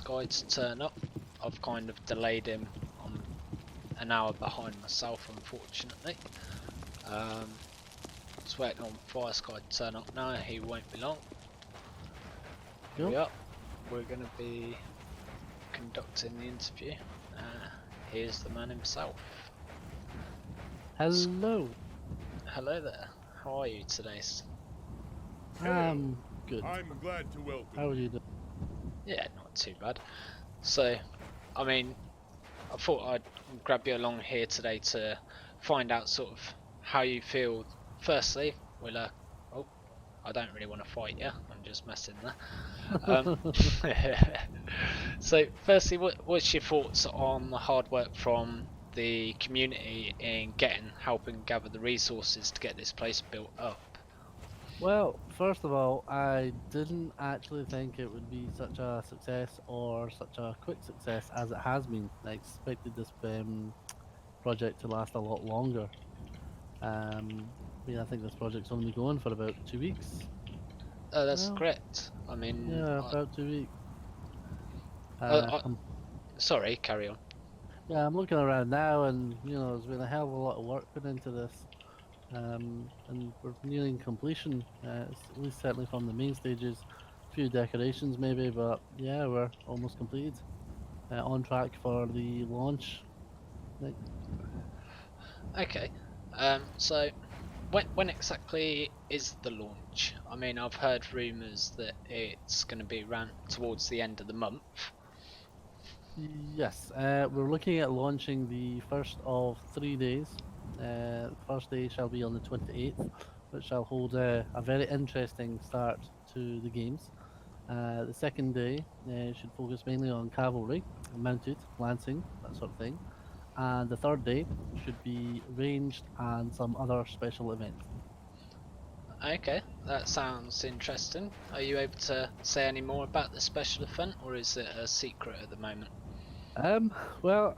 FireSkye to turn up. I've kind of delayed him. I'm an hour behind myself, unfortunately. Just waiting on FireSkye to turn up now. He won't be long. Here we are. We're going to be conducting the interview. Here's the man himself. Hello. Hello there. How are you today? I'm good. I'm glad to welcome How are you doing? Yeah, not too bad. So, I mean, I thought I'd grab you along here today to find out sort of how you feel. Firstly, we'll oh, I don't really want to fight you. I'm just messing there. So, firstly, what's your thoughts on the hard work from the community in helping gather the resources to get this place built up? Well, first of all, I didn't actually think it would be such a success or such a quick success as it has been. I expected this project to last a lot longer. I think this project's only going for about 2 weeks. Oh, that's Well, correct. I mean, Yeah, about 2 weeks. I, I'm, sorry, carry on. yeah, I'm looking around now, and there's been a hell of a lot of work put into this. And we're nearing completion, at least certainly from the main stages. A few decorations maybe, but yeah, we're almost completed. On track for the launch. Okay. So when exactly is the launch? I mean, I've heard rumours that it's going to be ran towards the end of the month. Yes, we're looking at launching the first of 3 days. The first day shall be on the 28th, which shall hold a very interesting start to the games. The second day should focus mainly on cavalry, mounted, lancing, that sort of thing. And the third day should be ranged and some other special events. Okay, that sounds interesting. Are you able to say any more about the special event, or is it a secret at the moment? Well,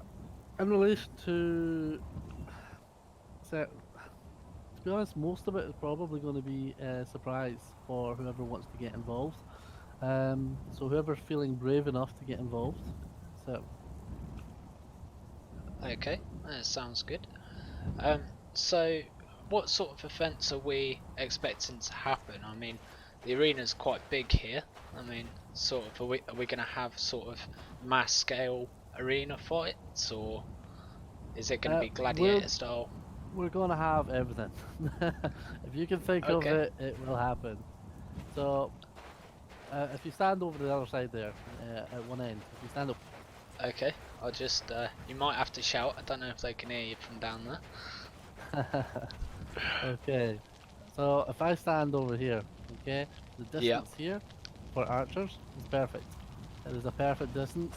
in relation to, to be honest, most of it is probably going to be a surprise for whoever wants to get involved. So whoever's feeling brave enough to get involved. So Okay, that sounds good. So what sort of events are we expecting to happen? I mean, the arena's quite big here. I mean, sort of, are we going to have sort of mass scale arena fights, or is it going to be gladiator style? we're going to have everything. If you can think of Okay. it, it will happen. So if you stand over the other side there, at one end, if you stand up. Okay, I'll just, you might have to shout. I don't know if they can hear you from down there. Okay, so if I stand over here, okay, the distance here for archers is perfect. It is a perfect distance.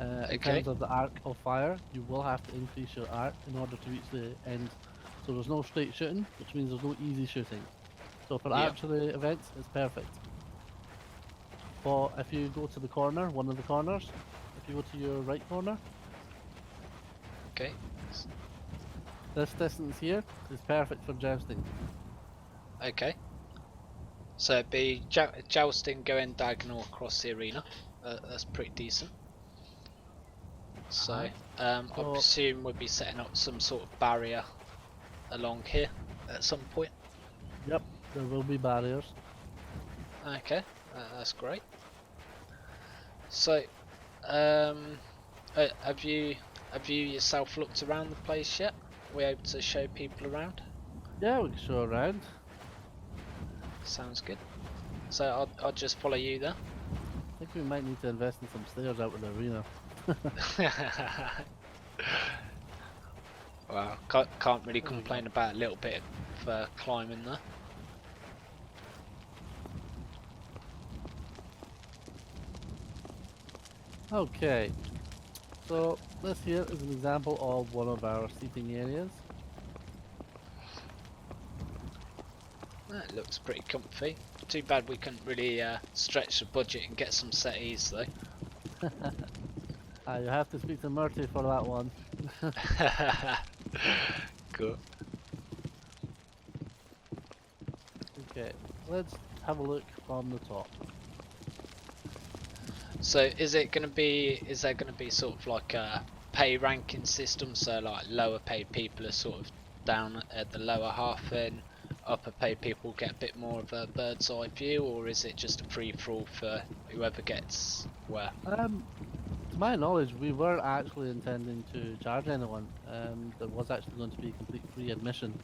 In terms of the arc of fire, you will have to increase your arc in order to reach the end. So there's no straight shooting, which means there's no easy shooting. So for archery events, it's perfect. But if you go to the corner, one of the corners, if you go to your right corner, Okay. this distance here is perfect for jousting. Okay. So it'd be jousting going diagonal across the arena. That's pretty decent. So, I presume we'll be setting up some sort of barrier along here at some point. Yep, there will be barriers. Okay, that's great. So, have you yourself looked around the place yet? Are we able to show people around? Yeah, we can show around. Sounds good. So I'll just follow you there. I think we might need to invest in some stairs out in the arena. Well, can't really complain about a little bit of climbing there. Okay, so this here is an example of one of our seating areas. That looks pretty comfy. Too bad we couldn't really stretch the budget and get some settees though. You have to speak to Murty for that one. Cool. Okay, let's have a look from the top. So is there going to be sort of like a pay ranking system? So like lower paid people are sort of down at the lower half, and upper paid people get a bit more of a bird's eye view, or is it just a free for all for whoever gets where? To my knowledge, we weren't actually intending to charge anyone. There was actually going to be complete free admission,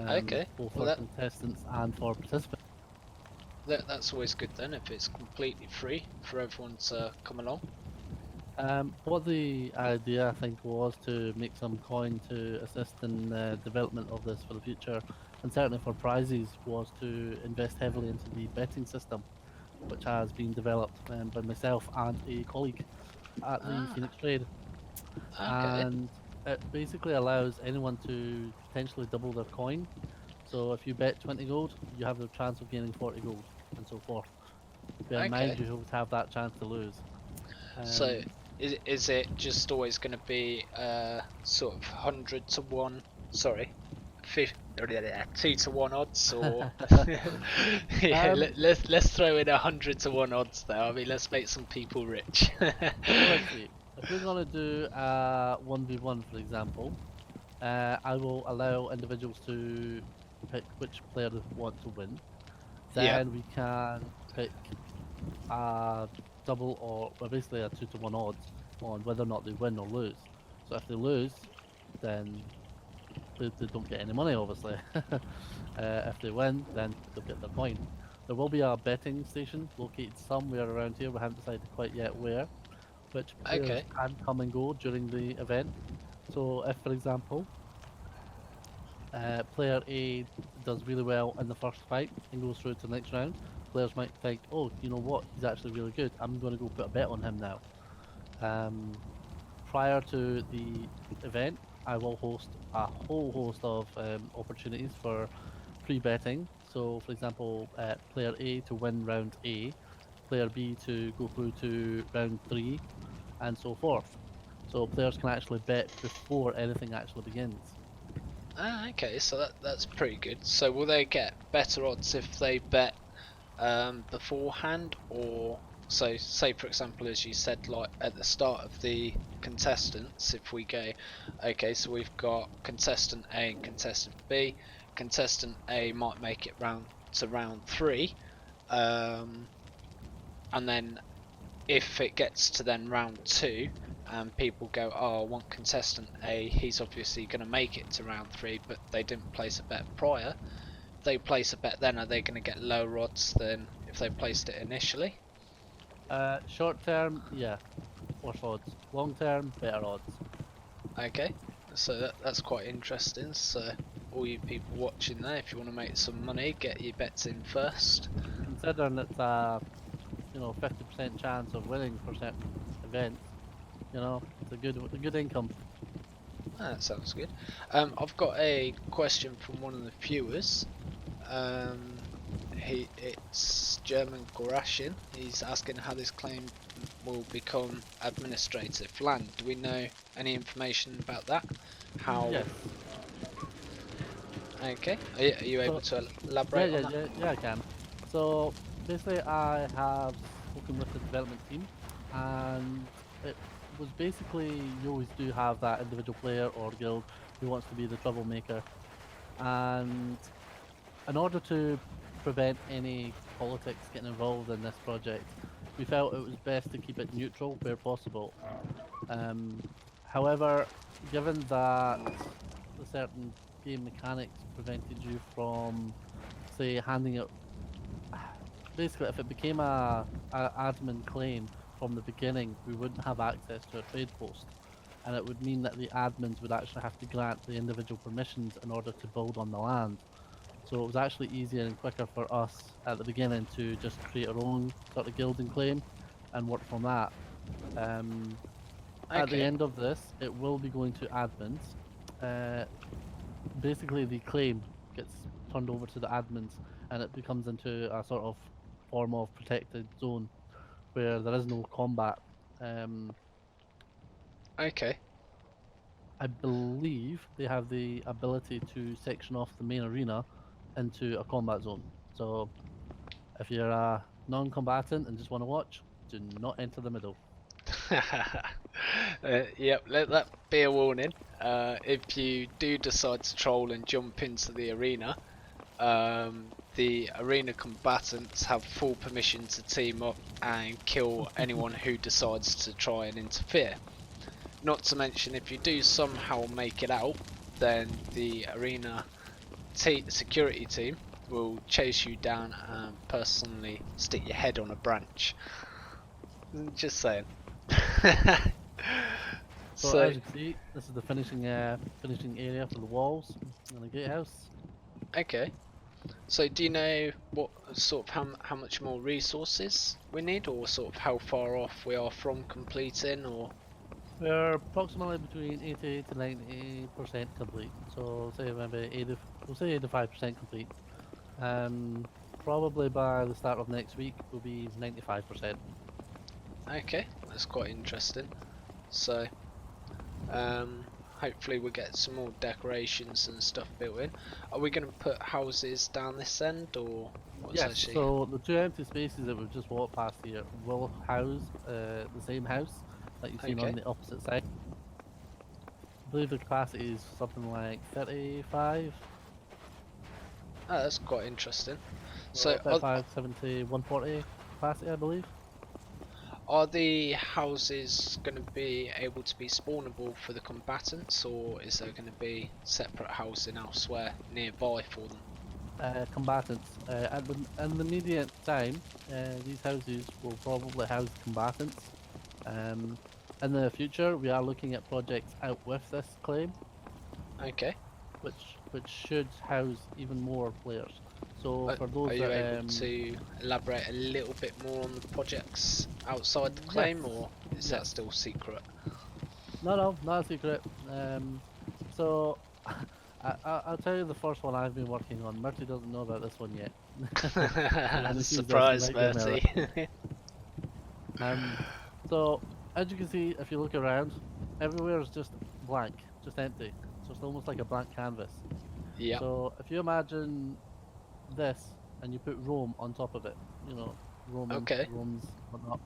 Okay, both well for contestants and for participants. that's always good then if it's completely free for everyone to come along. What the idea, I think, was to make some coin to assist in the development of this for the future, and certainly for prizes, was to invest heavily into the betting system, which has been developed by myself and a colleague at the Ah, Phoenix Trade. okay, And it basically allows anyone to potentially double their coin. So if you bet 20 gold, you have the chance of gaining 40 gold, and so forth. Bear in mind, okay. you always have that chance to lose. So is it just always going to be sort of 100 to 1? Sorry, 2 to 1 odds, or yeah, Um, let's throw in 100 to 1 odds there. I mean, let's make some people rich. so let's see. If we're gonna do a 1v1, for example, I will allow individuals to pick which player they want to win. Yeah. Then we can pick a double or well, basically a 2 to 1 odds on whether or not they win or lose. So if they lose, then they don't get any money, obviously. If they win, then they'll get their coin. There will be a betting station located somewhere around here. We haven't decided quite yet where, which players Okay. can come and go during the event. So if, for example, player A does really well in the first fight and goes through to the next round, players might think, oh, you know what, he's actually really good. I'm going to go put a bet on him now. Um, Prior to the event, I will host a whole host of opportunities for free betting. So, for example, player A to win round A, player B to go through to round 3, and so forth. So players can actually bet before anything actually begins. Ah, okay. So that's pretty good. So will they get better odds if they bet beforehand, or so say for example, as you said, like at the start of the contestants, if we go, okay, so we've got contestant A and contestant B. Contestant A might make it round 3, um, and then if it gets to then round 2 and people go, oh, I want contestant A, he's obviously going to make it to round 3, but they didn't place a bet prior, they place a bet then, are they going to get lower odds than if they placed it initially? Short term, yeah, worse odds. Long term, better odds. Okay, so that's quite interesting. So all you people watching there, if you want to make some money, get your bets in first. Considering it's a 50% chance of winning for certain events, it's a good income. That sounds good. I've got a question from one of the viewers. Um, it's German Gorashin. He's asking how this claim will become administrative land. Do we know any information about that? How? Yes. Okay. Are you able So to elaborate on that? yeah, I can. So basically, I have spoken with the development team, and it was basically you always do have that individual player or guild who wants to be the troublemaker, and in order to prevent any politics getting involved in this project, we felt it was best to keep it neutral where possible. Um, However, given that the certain game mechanics prevented you from, say, handing it, basically, if it became a admin claim from the beginning, we wouldn't have access to a trade post, and it would mean that the admins would actually have to grant the individual permissions in order to build on the land. So it was actually easier and quicker for us at the beginning to just create our own sort of guild and claim and work from that. Um, at the Okay. end of this, it will be going to admins. Uh, Basically, the claim gets turned over to the admins and it becomes into a sort of form of protected zone where there is no combat. Um, Okay. I believe they have the ability to section off the main arena into a combat zone. So if you're a non-combatant and just want to watch, Do not enter the middle. Yep, let that be a warning. If you do decide to troll and jump into the arena, the arena combatants have full permission to team up and kill anyone who decides to try and interfere. Not to mention, if you do somehow make it out, then the arena security team will chase you down and personally stick your head on a branch. Just saying. So as you can see, this is the finishing area for the walls and the gatehouse. Okay. So do you know what sort of how much more resources we need, or sort of how far off we are from completing, or? We're approximately between 80 to 90% complete. So say maybe 80, we'll say 85% complete. Probably by the start of next week we'll be 95%. Okay, that's quite interesting. So, hopefully we get some more decorations and stuff built in. Are we going to put houses down this end, or what's Yes, actually? so the two empty spaces that we've just walked past here will house the same house that you've seen Okay. on the opposite side. I believe the capacity is something like 35. Oh, that's quite interesting. So So, 35, 70, 140 capacity, I believe. are the houses going to be able to be spawnable for the combatants, or is there going to be separate housing elsewhere nearby for them? Combatants. In the immediate time, these houses will probably house combatants. In the future, we are looking at projects out with this claim, Okay. which should house even more players. So for those Are you that able to elaborate a little bit more on the projects outside the claim, yes, or is that yes, still secret? no, not a secret. So I'll tell you the first one I've been working on. Murty doesn't know about this one yet. So when he sees this, he Surprise, might give me a Bertie. So as you can see, if you look around, everywhere is just blank, just empty. So it's almost like a blank canvas. Yep. So if you imagine this and you put Rome on top of it, Okay. Rome's whatnot.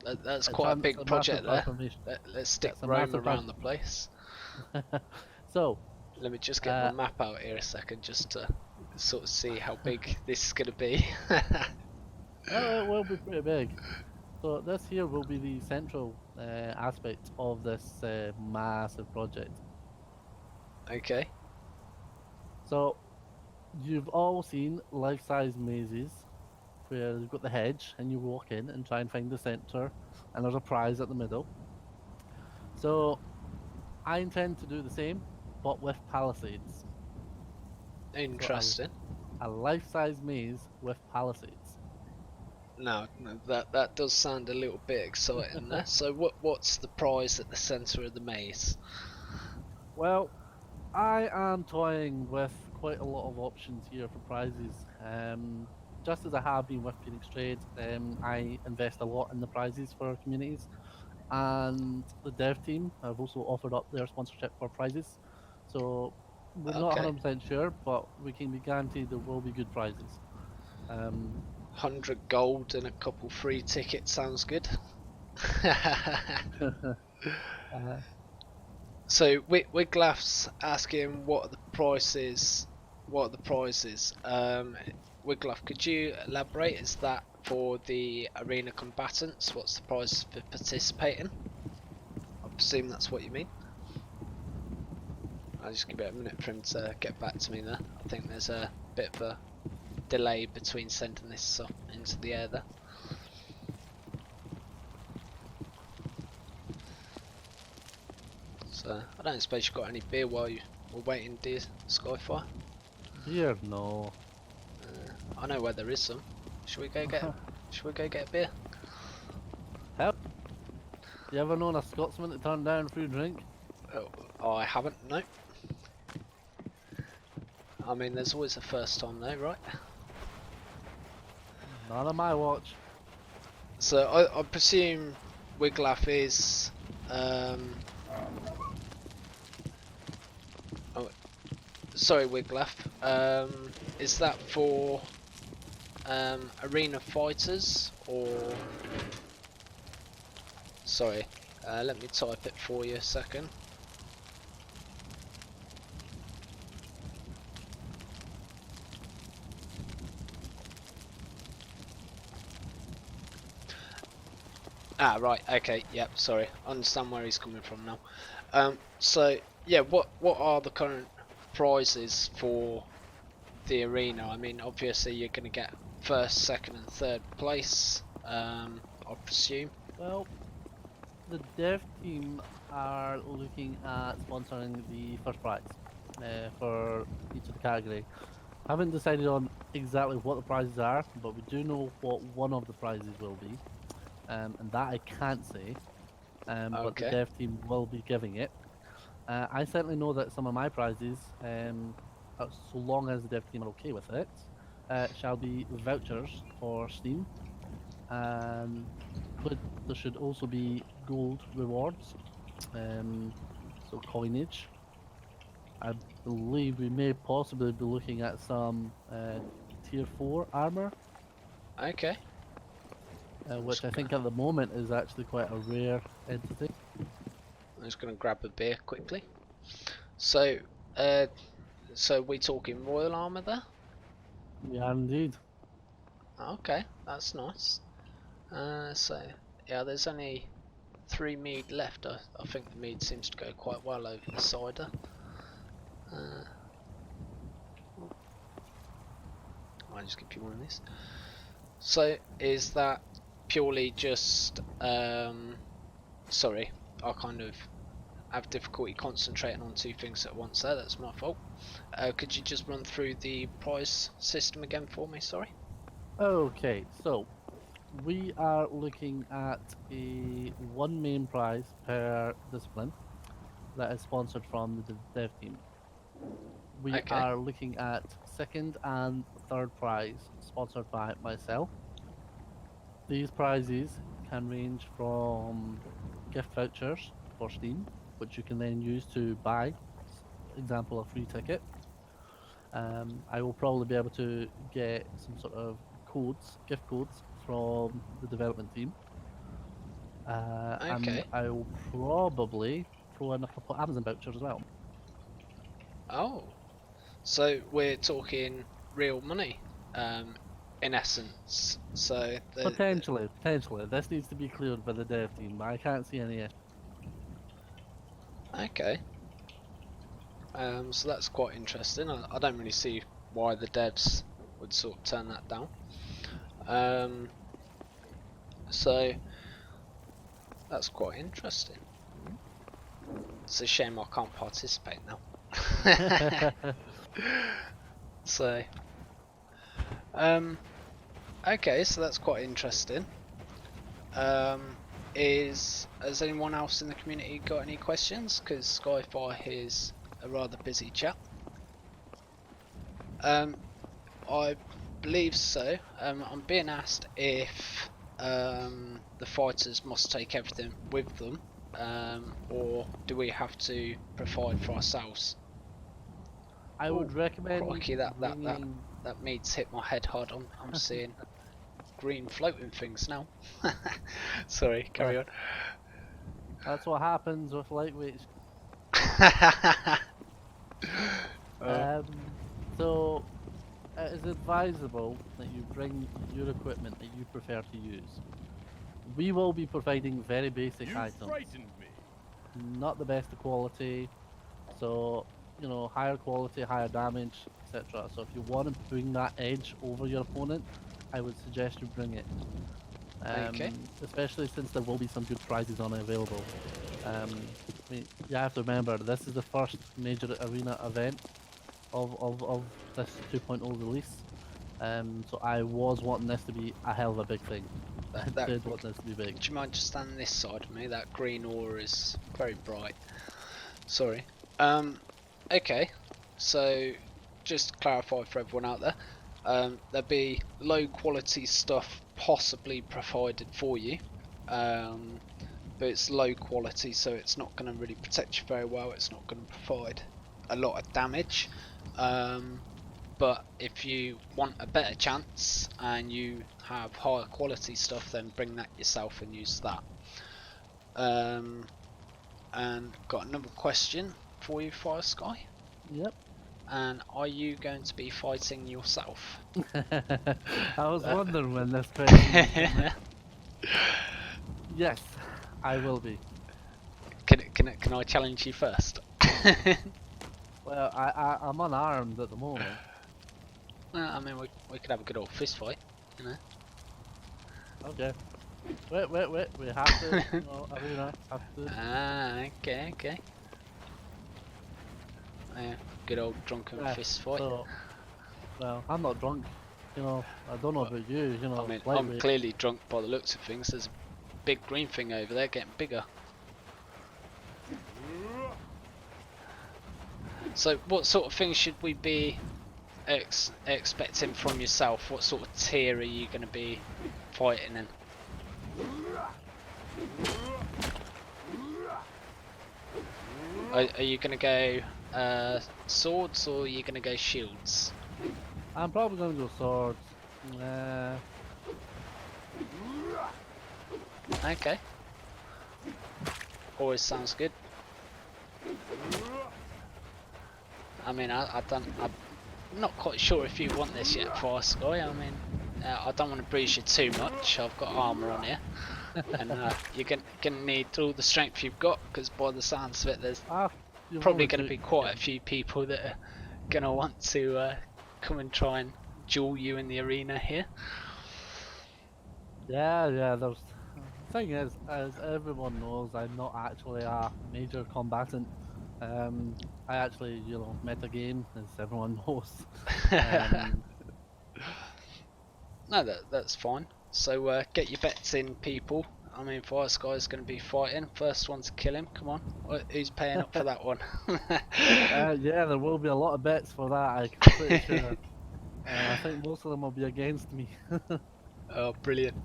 That's It's, quite a it's big a massive project there. transformation. Let's Yeah, stick it's a Rome massive around the place. So, Let me just get my uh, map out here a second, just to sort of see how big this is going to be. well, it will be pretty big. So this here will be the central aspect of this massive project. Okay. So you've all seen life-size mazes where you've got the hedge and you walk in and try and find the center, and there's a prize at the middle. So I intend to do the same, but with palisades. So Interesting. a life-size maze with palisades. No, that does sound a little bit exciting there. So what's the prize at the centre of the maze? Well, I am toying with quite a lot of options here for prizes. Just as I have been with Phoenix Trade, I invest a lot in the prizes for our communities, and the dev team have also offered up their sponsorship for prizes. So we're not Okay. 100% sure, but we can be guaranteed there will be good prizes. 100 gold and a couple free tickets sounds good. uh, So Wiglaf's asking what are the prices? What are the prizes? Wiglaf, could you elaborate? Is that for the arena combatants? What's the prize for participating? I presume that's what you mean. I'll just give it a minute for him to get back to me there. I think there's a bit of a delay between sending this up into the air there. So I don't suppose you've got any beer while you were waiting, dear Skyfire? beer, no. I know where there is some. Should we go get? Should we go get a beer? Hell, you ever known a Scotsman to turn down a free drink? Oh, I haven't. No. I mean, there's always a first time though, right? Not on my watch. So I presume Wiglaf is. Oh, sorry, Wiglaf. Is that for arena fighters, or Sorry, let me type it for you a second. Ah, right, okay, yep, sorry. I understand where he's coming from now. So, yeah, what are the current prizes for the arena? I mean, obviously you're going to get first, second and third place, I presume. Well, the dev team are looking at sponsoring the first prize for each of the category. Haven't decided on exactly what the prizes are, but we do know what one of the prizes will be, and that I can't say. But the Okay, dev team will be giving it. I certainly know that some of my prizes, so long as the dev team are okay with it, shall be vouchers for Steam, and there should also be gold rewards, um, so coinage. I believe we may possibly be looking at some tier 4 armor, okay. which I think at the moment is actually quite a rare entity. I'm just going to grab a beer quickly. So, uh, so we talking royal armor there? We are indeed. Okay, that's nice. So, yeah, there's only 3 mead left. I think the mead seems to go quite well over the cider. I'll just give you one of these. So, is that purely just, sorry, I kind of have difficulty concentrating on two things at once there, that's my fault. Could you just run through the prize system again for me, sorry? Okay, so we are looking at a one main prize per discipline that is sponsored from the dev team. We Okay, are looking at second and third prize sponsored by myself. These prizes can range from gift vouchers for Steam, which you can then use to buy, example, a free ticket. I will probably be able to get some sort of gift codes from the development team. And okay. I will probably throw in a couple of Amazon vouchers as well. Oh, so we're talking real money, in essence. So, Potentially. This needs to be cleared by the dev team, but I can't see any issue. okay. So that's quite interesting. I don't really see why the devs would sort of turn that down. So that's quite interesting. It's a shame I can't participate now. So, okay, so that's quite interesting. Has anyone else in the community got any questions? Because Skyfire is a rather busy chap. I believe so. I'm being asked if the fighters must take everything with them, or do we have to provide for ourselves? I would recommend Crikey, bringing. that meat's hit my head hard. I'm seeing green floating things now. Sorry, carry on. That's what happens with lightweights. Uh, So it is advisable that you bring your equipment that you prefer to use. We will be providing very basic items, frightened me. not the best of quality, so higher quality, higher damage, etc. So if you want to bring that edge over your opponent, I would suggest you bring it. Okay. Especially since there will be some good prizes on it available. I mean, you have to remember this is the first major arena event of this 2.0 release. So I was wanting this to be a hell of a big thing. I did want this to be big. Do you mind just standing this side of me? That green aura is very bright. Sorry. Okay. So, just to clarify for everyone out there, there'll be low quality stuff possibly provided for you, but it's low quality, so it's not going to really protect you very well. It's not going to provide a lot of damage. But if you want a better chance and you have higher quality stuff, then bring that yourself and use that. And got another question for you, FireSkye. Yep. And are you going to be fighting yourself? I was wondering when this question was coming. Yes, I will be. Can I challenge you first? Well, I'm unarmed at the moment. Well, I mean, we could have a good old fist fight, you know. Okay. Wait. We have to, arena, have to. Okay. Yeah, good old drunken Yeah, fist fight. so, well, I'm not drunk. I don't know Well, about you, I mean, I'm lightweight. clearly drunk by the looks of things. There's a big green thing over there getting bigger. So, what sort of things should we be expecting from yourself? What sort of tier are you going to be fighting in? Are you going to go swords or are you going to go shields? I'm probably gonna go swords. Okay. Always sounds good. I mean, I'm not quite sure if you want this yet, FireSkye. I mean, I don't want to bruise you too much. I've got armour on here. And you're gonna need all the strength you've got, because by the sounds of it, there's probably going to be quite a few people that are going to want to come and try and duel you in the arena here. Yeah. The thing is, as everyone knows, I'm not actually a major combatant. I actually, metagame, as everyone knows. No, that's fine. So get your bets in, people. I mean, FireSkye's going to be fighting. First one to kill him. Come on. Who's paying up for that one? Yeah, there will be a lot of bets for that, I'm pretty sure. I think most of them will be against me. Oh, brilliant.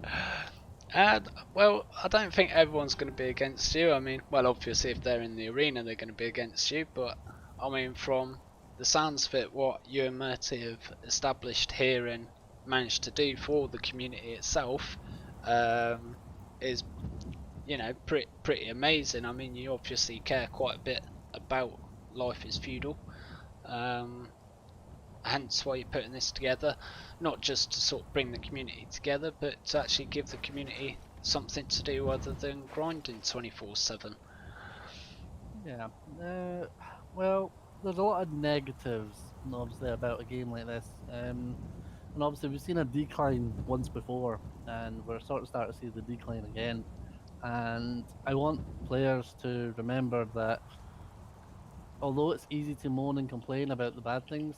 Well, I don't think everyone's going to be against you. I mean, well, obviously, if they're in the arena, they're going to be against you. But, I mean, from the sounds of it, what you and Murty have established here and managed to do for the community itself is, pretty amazing. I mean, you obviously care quite a bit about Life is Feudal. Hence why you're putting this together, not just to sort of bring the community together, but to actually give the community something to do other than grinding 24/7. Yeah. Well, there's a lot of negatives, obviously, about a game like this. And obviously, we've seen a decline once before, and we're sort of starting to see the decline again. And I want players to remember that although it's easy to moan and complain about the bad things,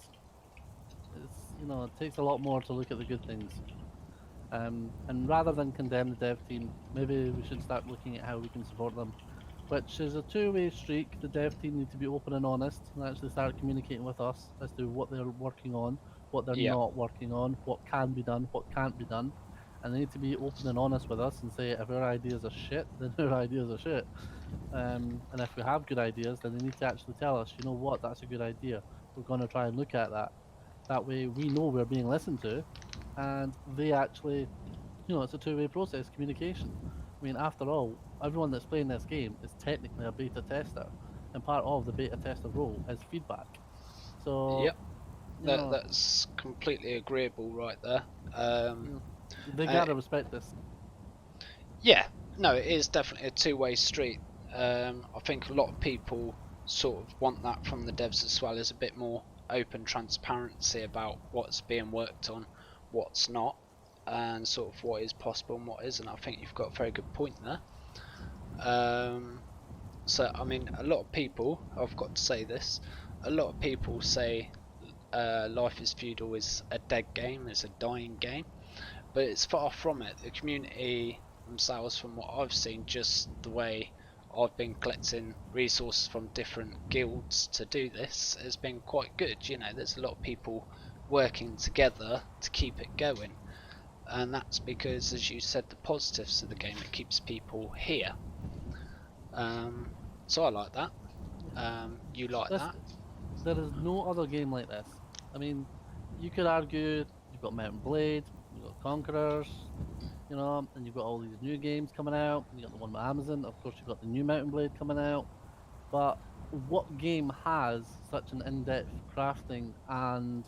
it takes a lot more to look at the good things. And rather than condemn the dev team, maybe we should start looking at how we can support them, which is a two-way streak. The dev team need to be open and honest and actually start communicating with us as to what they're working on, what they're Yeah. not working on, what can be done, what can't be done. And they need to be open and honest with us and say if our ideas are shit, then our ideas are shit. And if we have good ideas, then they need to actually tell us, you know what, that's a good idea. We're going to try and look at that. That way we know we're being listened to, and they actually, it's a two-way process, communication. I mean, after all, everyone that's playing this game is technically a beta tester, and part of the beta tester role is feedback. So, Yep, that's completely agreeable right there. They gotta respect this. Yeah, no, it is definitely a two-way street. I think a lot of people sort of want that from the devs as well, as a bit more open transparency about what's being worked on, what's not, and sort of what is possible and what isn't. I think you've got a very good point there. So, I mean, a lot of people, I've got to say this, a lot of people say Life is Feudal is a dead game, it's a dying game, but it's far from it. The community themselves, from what I've seen, just the way I've been collecting resources from different guilds to do this, has been quite good. There's a lot of people working together to keep it going, and that's because, as you said, the positives of the game, it keeps people here. So I like that. You like that? There is no other game like this. I mean, you could argue you've got Mountain Blade, you've got Conquerors, you know, and you've got all these new games coming out. You got the one with Amazon, of course. You've got the new Mountain Blade coming out. But what game has such an in-depth crafting and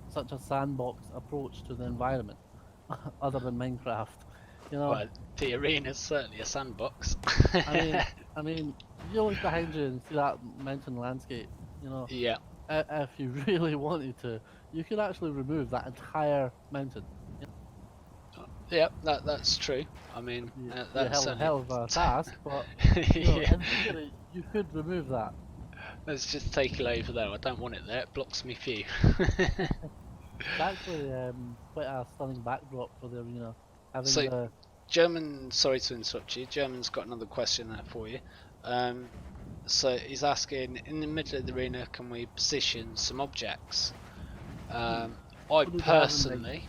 such a sandbox approach to the environment, other than Minecraft? You know, Well, the arena's certainly a sandbox. I mean, I mean, you look behind you and see that mountain landscape. You know, Yeah, if you really wanted to, you could actually remove that entire mountain. yeah, that's true. I mean, Be a that's certainly. hell of a task, but you know, Yeah. in theory, you could remove that. Let's just take it over there. I don't want it there. It blocks me view. It's actually quite a stunning backdrop for the arena. Having So, the German, sorry to interrupt you. German's got another question there for you. So he's asking, in the middle of the arena, can we position some objects? I what do they have in personally,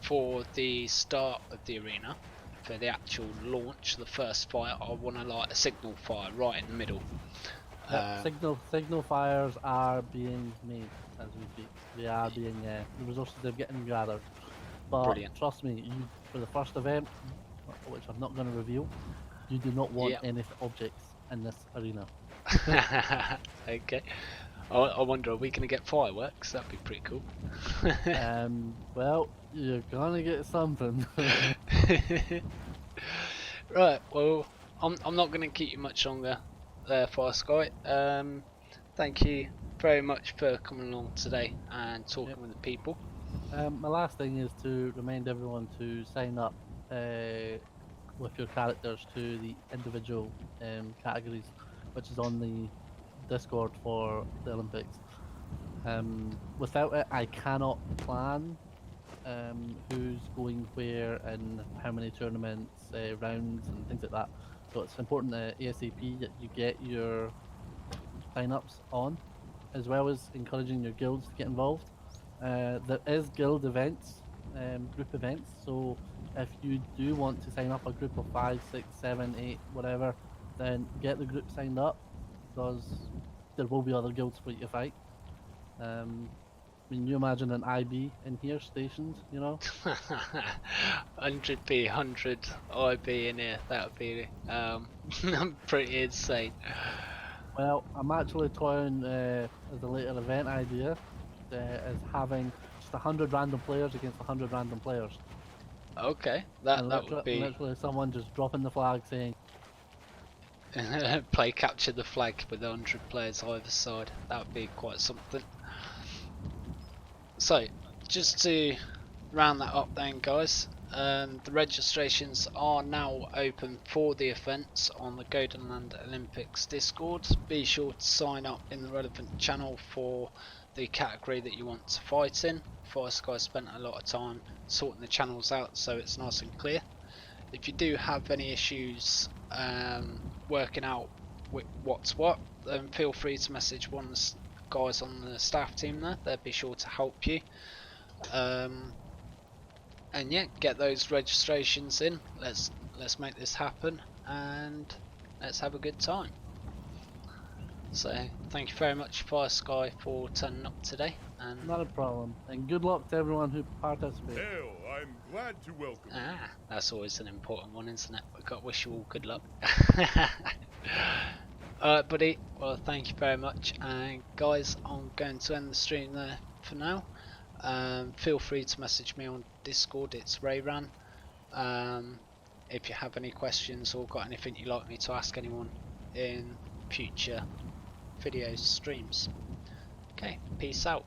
for the start of the arena, for the actual launch, the first fire, I want to light a signal fire right in the middle. signal fires are being made as we speak. They are being the resources they're getting gathered. But Brilliant. trust me, you for the first event, which I'm not going to reveal, you do not want Yeah. any objects in this arena. Okay. I wonder, are we going to get fireworks? That'd be pretty cool. Well, you're gonna get something. Right, well, I'm not going to keep you much longer there, FireSkye. Thank you very much for coming along today and talking with the people. My last thing is to remind everyone to sign up with your characters to the individual categories, which is on the Discord for the Olympics. Without it, I cannot plan who's going where and how many tournaments, rounds, and things like that. So it's important ASAP that you get your sign-ups on, as well as encouraging your guilds to get involved. There is guild events, group events. So if you do want to sign up a group of 5, 6, 7, 8, whatever, then get the group signed up because there will be other guilds for you to fight. I mean, you imagine an IB in here stationed, you know? 100p, 100 IB in here. That would be pretty insane. Well, I'm actually toying as a later event idea as having just 100 random players against 100 random players. Okay, And that would be literally someone just dropping the flag saying, play capture the flag with 100 players either side. That would be quite something. So, just to round that up then, guys, the registrations are now open for the events on the Golden Land Olympics Discord. Be sure to sign up in the relevant channel for the category that you want to fight in. FireSkye spent a lot of time sorting the channels out so it's nice and clear. If you do have any issues working out what's what, then feel free to message one of the guys on the staff team there. They'll be sure to help you. And yeah, get those registrations in. Let's make this happen and let's have a good time. So thank you very much, FireSkye, for turning up today. And not a problem. And good luck to everyone who participates. Hell, I'm glad to welcome you. That's always an important one, isn't it? We've got to wish you all good luck. Alright, buddy. Well, thank you very much. And guys, I'm going to end the stream there for now. Feel free to message me on Discord. It's Rayran. If you have any questions or got anything you'd like me to ask anyone in future videos, streams. Okay, peace out.